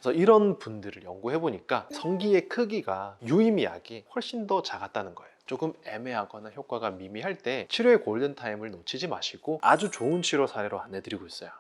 그래서 이런 분들을 연구해 보니까 성기의 크기가 유의미하게 훨씬 더 작았다는 거예요. 조금 애매하거나 효과가 미미할 때 치료의 골든타임을 놓치지 마시고 아주 좋은 치료 사례로 안내드리고 있어요.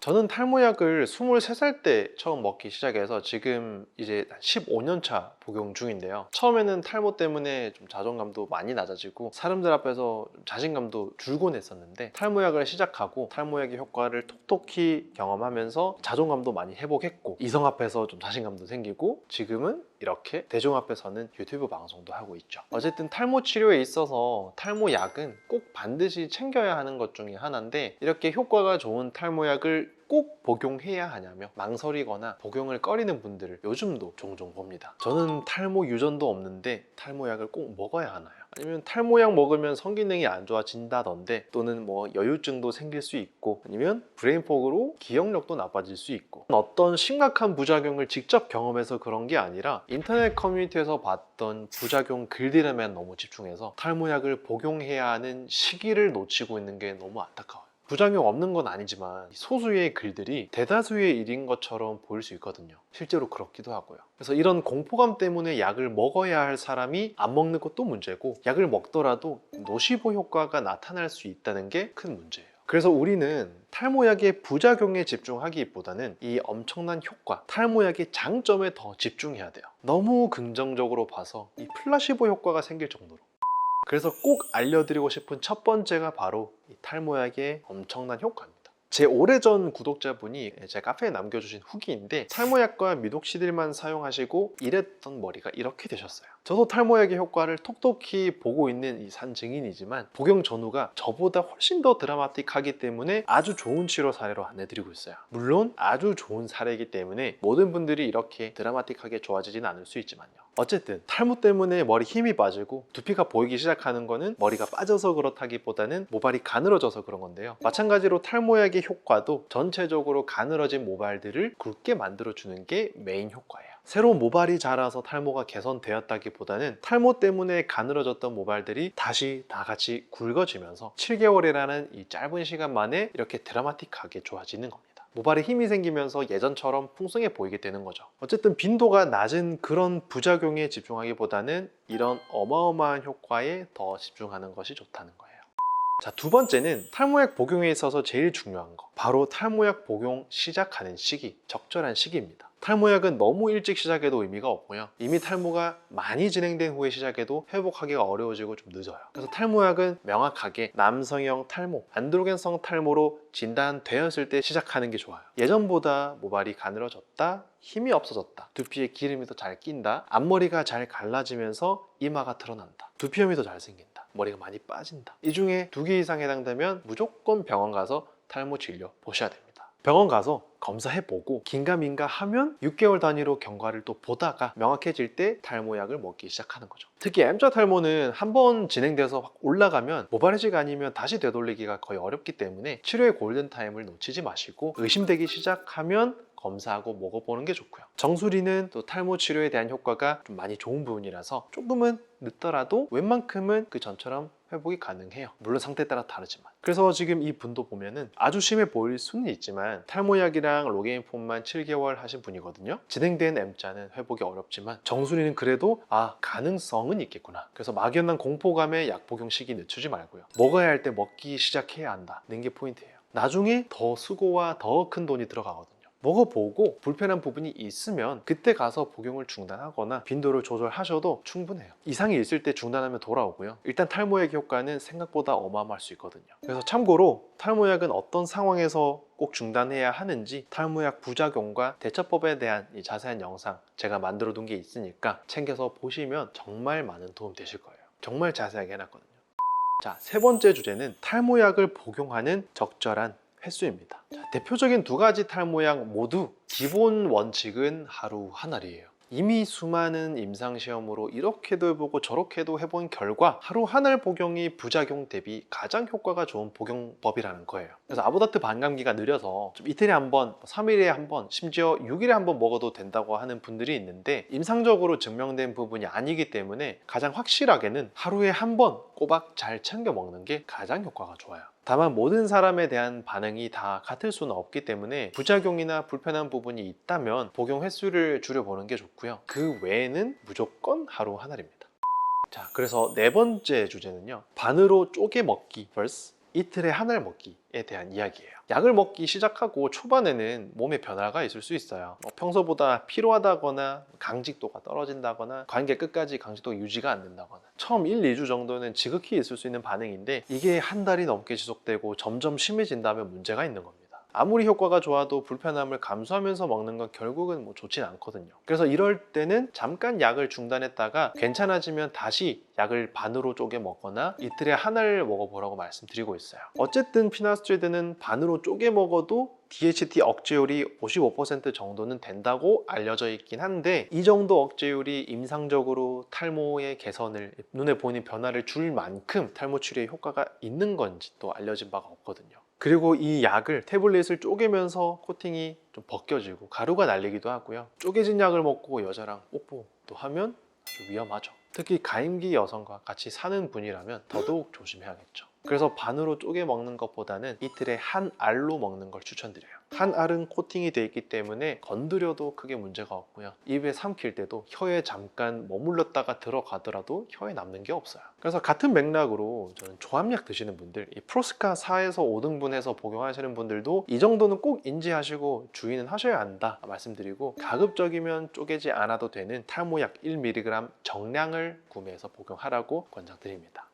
저는 탈모약을 23살 때 처음 먹기 시작해서 지금 이제 15년 차 복용 중인데요. 처음에는 탈모 때문에 좀 자존감도 많이 낮아지고 사람들 앞에서 좀 자신감도 줄곤 했었는데, 탈모약을 시작하고 탈모약의 효과를 톡톡히 경험하면서 자존감도 많이 회복했고 이성 앞에서 좀 자신감도 생기고 지금은 이렇게 대중 앞에서는 유튜브 방송도 하고 있죠. 어쨌든 탈모 치료에 있어서 탈모약은 꼭 반드시 챙겨야 하는 것 중에 하나인데, 이렇게 효과가 좋은 탈모약을 꼭 복용해야 하냐며 망설이거나 복용을 꺼리는 분들을 요즘도 종종 봅니다. 저는 탈모 유전도 없는데 탈모약을 꼭 먹어야 하나요? 아니면 탈모약 먹으면 성기능이 안 좋아진다던데, 또는 뭐 여유증도 생길 수 있고, 아니면 브레인포그로 기억력도 나빠질 수 있고, 어떤 심각한 부작용을 직접 경험해서 그런 게 아니라 인터넷 커뮤니티에서 봤던 부작용 글들에만 너무 집중해서 탈모약을 복용해야 하는 시기를 놓치고 있는 게 너무 안타까워요. 부작용 없는 건 아니지만 소수의 글들이 대다수의 일인 것처럼 보일 수 있거든요. 실제로 그렇기도 하고요. 그래서 이런 공포감 때문에 약을 먹어야 할 사람이 안 먹는 것도 문제고, 약을 먹더라도 노시보 효과가 나타날 수 있다는 게 큰 문제예요. 그래서 우리는 탈모약의 부작용에 집중하기보다는 이 엄청난 효과, 탈모약의 장점에 더 집중해야 돼요. 너무 긍정적으로 봐서 이 플라시보 효과가 생길 정도로. 그래서 꼭 알려드리고 싶은 첫 번째가 바로 이 탈모약의 엄청난 효과입니다. 제 오래전 구독자분이 제 카페에 남겨주신 후기인데, 탈모약과 미독시딜만 사용하시고 이랬던 머리가 이렇게 되셨어요. 저도 탈모약의 효과를 톡톡히 보고 있는 이 산 증인이지만 복용 전후가 저보다 훨씬 더 드라마틱하기 때문에 아주 좋은 치료 사례로 안내드리고 있어요. 물론 아주 좋은 사례이기 때문에 모든 분들이 이렇게 드라마틱하게 좋아지지는 않을 수 있지만요. 어쨌든 탈모 때문에 머리 힘이 빠지고 두피가 보이기 시작하는 거는 머리가 빠져서 그렇다기보다는 모발이 가늘어져서 그런 건데요. 마찬가지로 탈모약의 효과도 전체적으로 가늘어진 모발들을 굵게 만들어주는 게 메인 효과예요. 새로운 모발이 자라서 탈모가 개선되었다기보다는 탈모 때문에 가늘어졌던 모발들이 다시 다 같이 굵어지면서 7개월이라는 이 짧은 시간 만에 이렇게 드라마틱하게 좋아지는 겁니다. 모발에 힘이 생기면서 예전처럼 풍성해 보이게 되는 거죠. 어쨌든 빈도가 낮은 그런 부작용에 집중하기보다는 이런 어마어마한 효과에 더 집중하는 것이 좋다는 거예요. 자, 두 번째는 탈모약 복용에 있어서 제일 중요한 거, 바로 탈모약 복용 시작하는 시기, 적절한 시기입니다. 탈모약은 너무 일찍 시작해도 의미가 없고요, 이미 탈모가 많이 진행된 후에 시작해도 회복하기가 어려워지고 좀 늦어요. 그래서 탈모약은 명확하게 남성형 탈모, 안드로겐성 탈모로 진단되었을 때 시작하는 게 좋아요. 예전보다 모발이 가늘어졌다, 힘이 없어졌다, 두피에 기름이 더 잘 낀다, 앞머리가 잘 갈라지면서 이마가 드러난다, 두피염이 더 잘 생긴다, 머리가 많이 빠진다, 이 중에 2개 이상 해당되면 무조건 병원 가서 탈모 진료 보셔야 됩니다. 병원 가서 검사해보고 긴가민가 하면 6개월 단위로 경과를 또 보다가 명확해질 때 탈모약을 먹기 시작하는 거죠. 특히 M자 탈모는 한번 진행돼서 확 올라가면 모발이식 아니면 다시 되돌리기가 거의 어렵기 때문에 치료의 골든타임을 놓치지 마시고, 의심되기 시작하면 검사하고 먹어보는 게 좋고요. 정수리는 또 탈모 치료에 대한 효과가 좀 많이 좋은 부분이라서 조금은 늦더라도 웬만큼은 그 전처럼 회복이 가능해요. 물론 상태에 따라 다르지만. 그래서 지금 이 분도 보면은 아주 심해 보일 수는 있지만 탈모약이랑 로게인폼만 7개월 하신 분이거든요. 진행된 M자는 회복이 어렵지만 정수리는 그래도 가능성은 있겠구나. 그래서 막연한 공포감에 약 복용 시기 늦추지 말고요, 먹어야 할 때 먹기 시작해야 한다는 게 포인트예요. 나중에 더 수고와 더 큰 돈이 들어가거든요. 먹어보고 불편한 부분이 있으면 그때 가서 복용을 중단하거나 빈도를 조절하셔도 충분해요. 이상이 있을 때 중단하면 돌아오고요, 일단 탈모약 효과는 생각보다 어마어마할 수 있거든요. 그래서 참고로 탈모약은 어떤 상황에서 꼭 중단해야 하는지 탈모약 부작용과 대처법에 대한 이 자세한 영상 제가 만들어 둔 게 있으니까 챙겨서 보시면 정말 많은 도움 되실 거예요. 정말 자세하게 해놨거든요. 자, 세 번째 주제는 탈모약을 복용하는 적절한 횟수입니다. 자, 대표적인 2가지 탈모약 모두 기본 원칙은 하루 한 알이에요. 이미 수많은 임상시험으로 이렇게도 해보고 저렇게도 해본 결과 하루 한 알 복용이 부작용 대비 가장 효과가 좋은 복용법이라는 거예요. 그래서 아보다트 반감기가 느려서 좀 이틀에 한 번, 3일에 한 번, 심지어 6일에 한 번 먹어도 된다고 하는 분들이 있는데, 임상적으로 증명된 부분이 아니기 때문에 가장 확실하게는 하루에 한 번 꼬박 잘 챙겨 먹는 게 가장 효과가 좋아요. 다만 모든 사람에 대한 반응이 다 같을 수는 없기 때문에 부작용이나 불편한 부분이 있다면 복용 횟수를 줄여보는 게 좋고요. 그 외에는 무조건 하루 한 알입니다. 자, 그래서 네 번째 주제는요, 반으로 쪼개 먹기 vs 이틀에 한 알 먹기에 대한 이야기예요. 약을 먹기 시작하고 초반에는 몸에 변화가 있을 수 있어요. 평소보다 피로하다거나 강직도가 떨어진다거나 관계 끝까지 강직도가 유지가 안 된다거나 처음 1, 2주 정도는 지극히 있을 수 있는 반응인데 이게 한 달이 넘게 지속되고 점점 심해진다면 문제가 있는 겁니다. 아무리 효과가 좋아도 불편함을 감수하면서 먹는 건 결국은 뭐 좋진 않거든요. 그래서 이럴 때는 잠깐 약을 중단했다가 괜찮아지면 다시 약을 반으로 쪼개 먹거나 이틀에 한 알 먹어보라고 말씀드리고 있어요. 어쨌든 피나스트리드는 반으로 쪼개 먹어도 DHT 억제율이 55% 정도는 된다고 알려져 있긴 한데 이 정도 억제율이 임상적으로 탈모의 개선을, 눈에 보이는 변화를 줄 만큼 탈모 치료에 효과가 있는 건지 또 알려진 바가 없거든요. 그리고 이 약을 태블릿을 쪼개면서 코팅이 좀 벗겨지고 가루가 날리기도 하고요. 쪼개진 약을 먹고 여자랑 뽀뽀도 하면 아주 위험하죠. 특히 가임기 여성과 같이 사는 분이라면 더더욱 조심해야겠죠. 그래서 반으로 쪼개 먹는 것보다는 이틀에 한 알로 먹는 걸 추천드려요. 한 알은 코팅이 되어 있기 때문에 건드려도 크게 문제가 없고요. 입에 삼킬 때도 혀에 잠깐 머물렀다가 들어가더라도 혀에 남는 게 없어요. 그래서 같은 맥락으로 저는 조합약 드시는 분들, 이 프로스카 4에서 5등분 해서 복용하시는 분들도 이 정도는 꼭 인지하시고 주의는 하셔야 한다 말씀드리고, 가급적이면 쪼개지 않아도 되는 탈모약 1mg 정량을 구매해서 복용하라고 권장드립니다.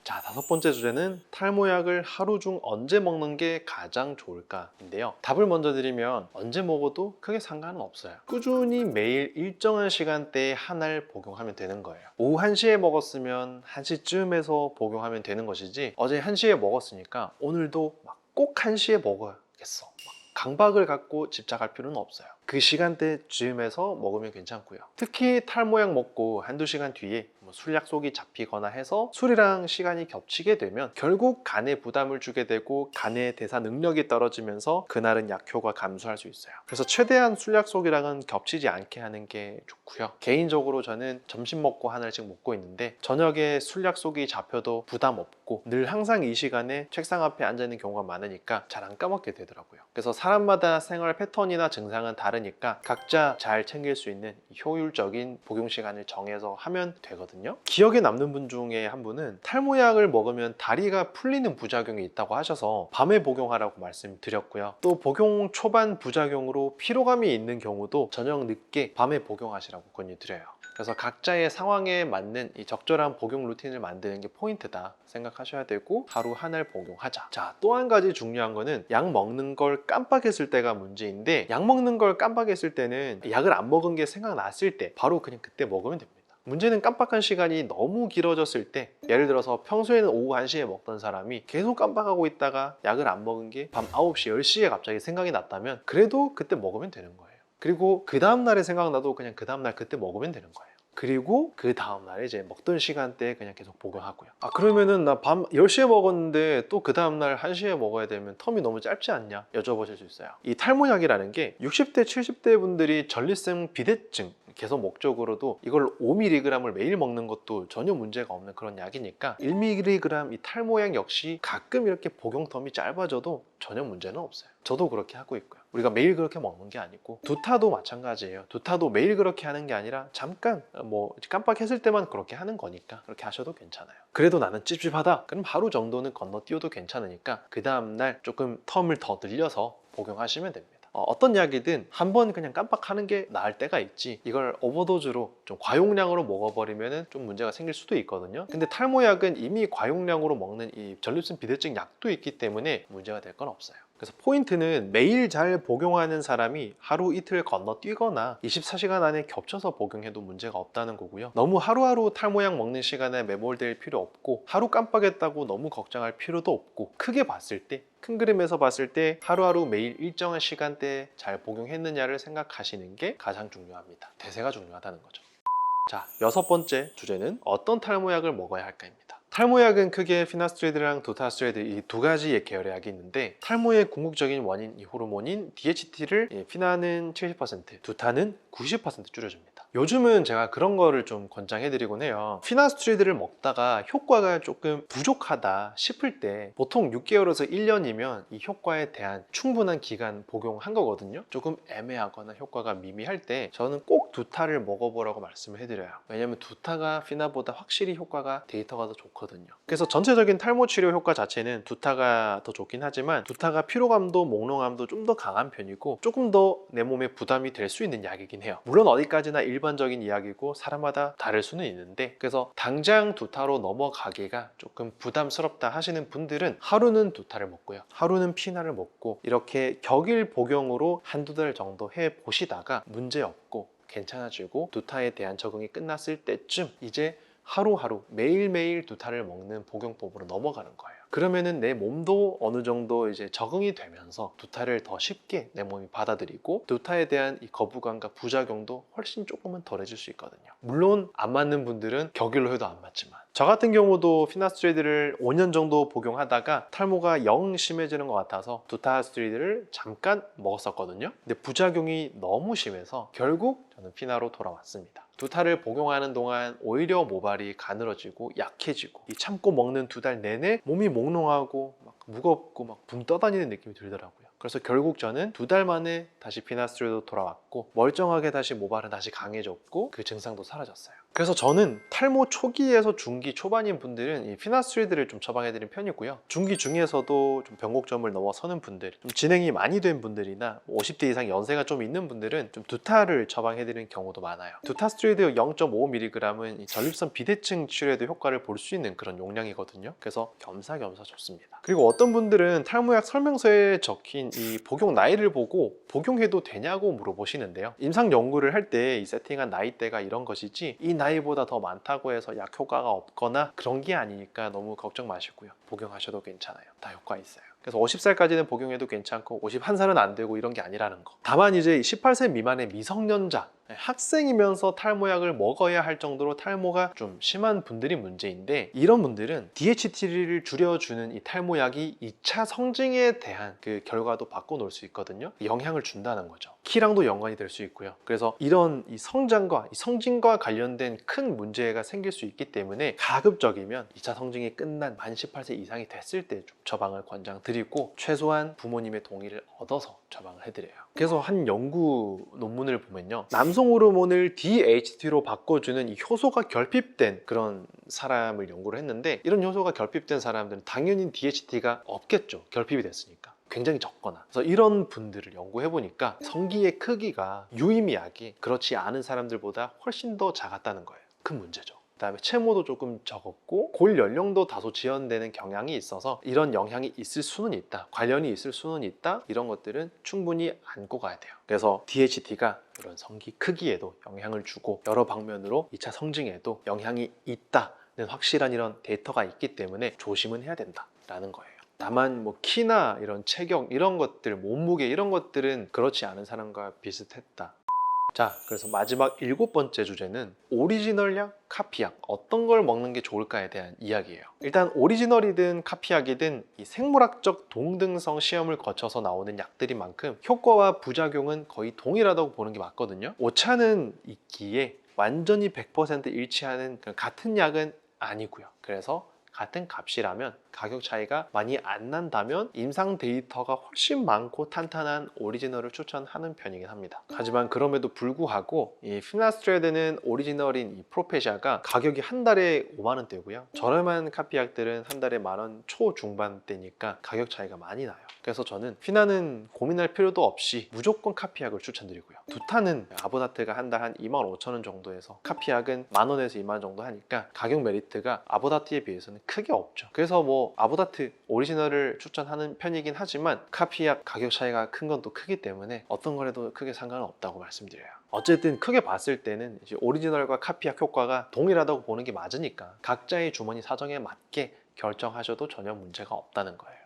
자, 다섯 번째 주제는 탈모약을 하루 중 언제 먹는 게 가장 좋을까인데요. 답을 먼저 드리면 언제 먹어도 크게 상관은 없어요. 꾸준히 매일 일정한 시간대에 한 알 복용하면 되는 거예요. 오후 1시에 먹었으면 1시쯤에서 복용하면 되는 것이지, 어제 1시에 먹었으니까 오늘도 막 꼭 1시에 먹어야겠어, 강박을 갖고 집착할 필요는 없어요. 그 시간대쯤에서 먹으면 괜찮고요. 특히 탈모약 먹고 한두 시간 뒤에 술 약속이 잡히거나 해서 술이랑 시간이 겹치게 되면 결국 간에 부담을 주게 되고 간의 대사 능력이 떨어지면서 그날은 약효가 감소할 수 있어요. 그래서 최대한 술 약속이랑은 겹치지 않게 하는 게 좋고요. 개인적으로 저는 점심 먹고 한 알씩 먹고 있는데 저녁에 술 약속이 잡혀도 부담 없고 늘 항상 이 시간에 책상 앞에 앉아 있는 경우가 많으니까 잘 안 까먹게 되더라고요. 그래서 사람마다 생활 패턴이나 증상은 다르니까 각자 잘 챙길 수 있는 효율적인 복용 시간을 정해서 하면 되거든요. 기억에 남는 분 중에 한 분은 탈모약을 먹으면 다리가 풀리는 부작용이 있다고 하셔서 밤에 복용하라고 말씀드렸고요. 또 복용 초반 부작용으로 피로감이 있는 경우도 저녁 늦게 밤에 복용하시라고 권유드려요. 그래서 각자의 상황에 맞는 이 적절한 복용 루틴을 만드는 게 포인트다 생각하셔야 되고, 하루 한 알 복용하자. 자, 또 한 가지 중요한 거는 약 먹는 걸 깜빡했을 때가 문제인데, 약 먹는 걸 깜빡했을 때는 약을 안 먹은 게 생각났을 때 바로 그냥 그때 먹으면 됩니다. 문제는 깜빡한 시간이 너무 길어졌을 때, 예를 들어서 평소에는 오후 1시에 먹던 사람이 계속 깜빡하고 있다가 약을 안 먹은 게 밤 9시, 10시에 갑자기 생각이 났다면 그래도 그때 먹으면 되는 거예요. 그리고 그 다음날에 생각나도 그냥 그 다음날 그때 먹으면 되는 거예요. 그리고 그 다음날에 이제 먹던 시간대에 그냥 계속 복용하고요. 그러면은 나 밤 10시에 먹었는데 또 그 다음날 1시에 먹어야 되면 텀이 너무 짧지 않냐 여쭤보실 수 있어요. 이 탈모약이라는 게 60대 70대 분들이 전립선 비대증 개선 목적으로도 이걸 5mg을 매일 먹는 것도 전혀 문제가 없는 그런 약이니까 1mg 이 탈모약 역시 가끔 이렇게 복용 텀이 짧아져도 전혀 문제는 없어요. 저도 그렇게 하고 있고요. 우리가 매일 그렇게 먹는 게 아니고, 두타도 마찬가지예요. 두타도 매일 그렇게 하는 게 아니라 잠깐 깜빡했을 때만 그렇게 하는 거니까 그렇게 하셔도 괜찮아요. 그래도 나는 찝찝하다, 그럼 하루 정도는 건너뛰어도 괜찮으니까 그 다음날 조금 텀을 더 늘려서 복용하시면 됩니다. 어떤 약이든 한번 그냥 깜빡하는 게 나을 때가 있지, 이걸 오버도즈로 좀 과용량으로 먹어버리면 좀 문제가 생길 수도 있거든요. 근데 탈모약은 이미 과용량으로 먹는 이 전립선 비대증 약도 있기 때문에 문제가 될 건 없어요. 그래서 포인트는 매일 잘 복용하는 사람이 하루 이틀 건너뛰거나 24시간 안에 겹쳐서 복용해도 문제가 없다는 거고요. 너무 하루하루 탈모약 먹는 시간에 매몰될 필요 없고, 하루 깜빡했다고 너무 걱정할 필요도 없고, 크게 봤을 때, 큰 그림에서 봤을 때 하루하루 매일 일정한 시간대에 잘 복용했느냐를 생각하시는 게 가장 중요합니다. 대세가 중요하다는 거죠. 자, 여섯 번째 주제는 어떤 탈모약을 먹어야 할까입니다. 탈모약은 크게 피나스트리드랑 두타스트리드 이 두 가지의 계열의 약이 있는데, 탈모의 궁극적인 원인 이 호르몬인 DHT를 피나는 70%, 두타는 90% 줄여줍니다. 요즘은 제가 그런 거를 좀 권장해드리곤 해요. 피나스트리드를 먹다가 효과가 조금 부족하다 싶을 때 보통 6개월에서 1년이면 이 효과에 대한 충분한 기간 복용한 거거든요. 조금 애매하거나 효과가 미미할 때 저는 꼭 두타를 먹어보라고 말씀을 해드려요. 왜냐면 두타가 피나보다 확실히 효과가 데이터가 더 좋거든요. 그래서 전체적인 탈모 치료 효과 자체는 두타가 더 좋긴 하지만, 두타가 피로감도 몽롱함도 좀 더 강한 편이고 조금 더 내 몸에 부담이 될 수 있는 약이긴 해요. 물론 어디까지나 일반적인 이야기고 사람마다 다를 수는 있는데, 그래서 당장 두타로 넘어가기가 조금 부담스럽다 하시는 분들은 하루는 두타를 먹고요, 하루는 피나를 먹고 이렇게 격일 복용으로 한두 달 정도 해보시다가 문제없고 괜찮아지고 두타에 대한 적응이 끝났을 때쯤 이제 하루하루 매일매일 두타를 먹는 복용법으로 넘어가는 거예요. 그러면은 내 몸도 어느 정도 이제 적응이 되면서 두타를 더 쉽게 내 몸이 받아들이고 두타에 대한 이 거부감과 부작용도 훨씬 조금은 덜해질 수 있거든요. 물론 안 맞는 분들은 격일로 해도 안 맞지만, 저 같은 경우도 피나스트리드를 5년 정도 복용하다가 탈모가 영 심해지는 것 같아서 두타스트리드를 잠깐 먹었었거든요. 근데 부작용이 너무 심해서 결국 저는 피나로 돌아왔습니다. 두타를 복용하는 동안 오히려 모발이 가늘어지고 약해지고, 이 참고 먹는 두 달 내내 몸이 몽롱하고 막 무겁고 막 붕 떠다니는 느낌이 들더라고요. 그래서 결국 저는 두 달 만에 다시 피나스트리드로 돌아왔고 멀쩡하게 다시 모발은 다시 강해졌고 그 증상도 사라졌어요. 그래서 저는 탈모 초기에서 중기 초반인 분들은 이 피나스트리드를 좀 처방해드리는 편이고요, 중기 중에서도 좀 변곡점을 넘어서는 분들, 좀 진행이 많이 된 분들이나 50대 이상 연세가 좀 있는 분들은 좀 두타를 처방해드리는 경우도 많아요. 두타스트리드 0.5mg은 전립선 비대증 치료에도 효과를 볼 수 있는 그런 용량이거든요. 그래서 겸사겸사 좋습니다. 그리고 어떤 분들은 탈모약 설명서에 적힌 이 복용 나이를 보고 복용해도 되냐고 물어보시는데요, 임상 연구를 할 때 이 세팅한 나이대가 이런 것이지 이 나이보다 더 많다고 해서 약 효과가 없거나 그런 게 아니니까 너무 걱정 마시고요, 복용하셔도 괜찮아요. 다 효과 있어요. 그래서 50살까지는 복용해도 괜찮고 51살은 안 되고 이런 게 아니라는 거. 다만 이제 18세 미만의 미성년자, 학생이면서 탈모약을 먹어야 할 정도로 탈모가 좀 심한 분들이 문제인데, 이런 분들은 DHT를 줄여주는 이 탈모약이 2차 성징에 대한 그 결과도 바꿔놓을 수 있거든요. 영향을 준다는 거죠. 키랑도 연관이 될 수 있고요. 그래서 이런 이 성장과 이 성징과 관련된 큰 문제가 생길 수 있기 때문에 가급적이면 2차 성징이 끝난 만 18세 이상이 됐을 때 좀 처방을 권장드리고, 최소한 부모님의 동의를 얻어서 처방을 해드려요. 그래서 한 연구 논문을 보면요, 남성 호르몬을 DHT로 바꿔주는 이 효소가 결핍된 그런 사람을 연구를 했는데, 이런 효소가 결핍된 사람들은 당연히 DHT가 없겠죠. 결핍이 됐으니까 굉장히 적거나. 그래서 이런 분들을 연구해 보니까 성기의 크기가 유의미하게 그렇지 않은 사람들보다 훨씬 더 작았다는 거예요. 큰 문제죠. 그다음에 채모도 조금 적었고 골 연령도 다소 지연되는 경향이 있어서 이런 영향이 있을 수는 있다, 관련이 있을 수는 있다, 이런 것들은 충분히 안고 가야 돼요. 그래서 DHT가 이런 성기 크기에도 영향을 주고 여러 방면으로 2차 성징에도 영향이 있다는 확실한 이런 데이터가 있기 때문에 조심은 해야 된다라는 거예요. 다만 뭐 키나 이런 체격 이런 것들, 몸무게 이런 것들은 그렇지 않은 사람과 비슷했다. 자, 그래서 마지막 7번째 주제는 오리지널약, 카피약, 어떤 걸 먹는 게 좋을까에 대한 이야기예요. 일단 오리지널이든 카피약이든 이 생물학적 동등성 시험을 거쳐서 나오는 약들인 만큼 효과와 부작용은 거의 동일하다고 보는 게 맞거든요. 오차는 있기에 완전히 100% 일치하는 같은 약은 아니고요. 그래서 같은 값이라면, 가격 차이가 많이 안 난다면 임상 데이터가 훨씬 많고 탄탄한 오리지널을 추천하는 편이긴 합니다. 하지만 그럼에도 불구하고 이 피나스트레드는 오리지널인 이 프로페시아가 가격이 한 달에 5만 원대고요, 저렴한 카피약들은 한 달에 만원 초중반대니까 가격 차이가 많이 나요. 그래서 저는 피나는 고민할 필요도 없이 무조건 카피약을 추천드리고요, 두타는 아보다트가 한 달 한 2만 5천 원 정도에서 카피약은 만 원에서 2만 원 정도 하니까 가격 메리트가 아보다트에 비해서는 크게 없죠. 그래서 뭐 아보다트 오리지널을 추천하는 편이긴 하지만 카피약 가격 차이가 큰 건 또 크기 때문에 어떤 거라도 크게 상관은 없다고 말씀드려요. 어쨌든 크게 봤을 때는 이제 오리지널과 카피약 효과가 동일하다고 보는 게 맞으니까 각자의 주머니 사정에 맞게 결정하셔도 전혀 문제가 없다는 거예요.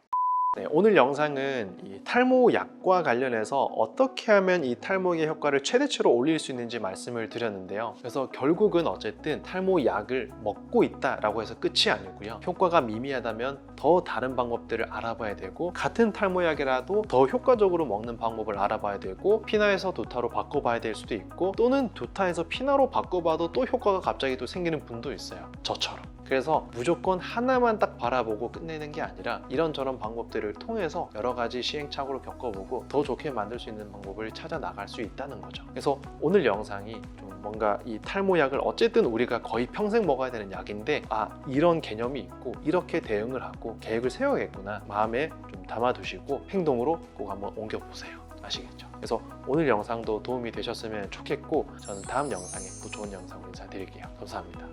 네, 오늘 영상은 이 탈모약과 관련해서 어떻게 하면 이 탈모의 효과를 최대치로 올릴 수 있는지 말씀을 드렸는데요. 그래서 결국은 어쨌든 탈모약을 먹고 있다라고 해서 끝이 아니고요. 효과가 미미하다면 더 다른 방법들을 알아봐야 되고, 같은 탈모약이라도 더 효과적으로 먹는 방법을 알아봐야 되고, 피나에서 두타로 바꿔봐야 될 수도 있고, 또는 두타에서 피나로 바꿔봐도 또 효과가 갑자기 또 생기는 분도 있어요. 저처럼. 그래서 무조건 하나만 딱 바라보고 끝내는 게 아니라 이런저런 방법들을 통해서 여러 가지 시행착오를 겪어보고 더 좋게 만들 수 있는 방법을 찾아 나갈 수 있다는 거죠. 그래서 오늘 영상이 좀 뭔가 이 탈모약을 어쨌든 우리가 거의 평생 먹어야 되는 약인데, 이런 개념이 있고 이렇게 대응을 하고 계획을 세워야겠구나, 마음에 좀 담아두시고 행동으로 꼭 한번 옮겨보세요. 아시겠죠? 그래서 오늘 영상도 도움이 되셨으면 좋겠고, 저는 다음 영상에 또 좋은 영상으로 인사드릴게요. 감사합니다.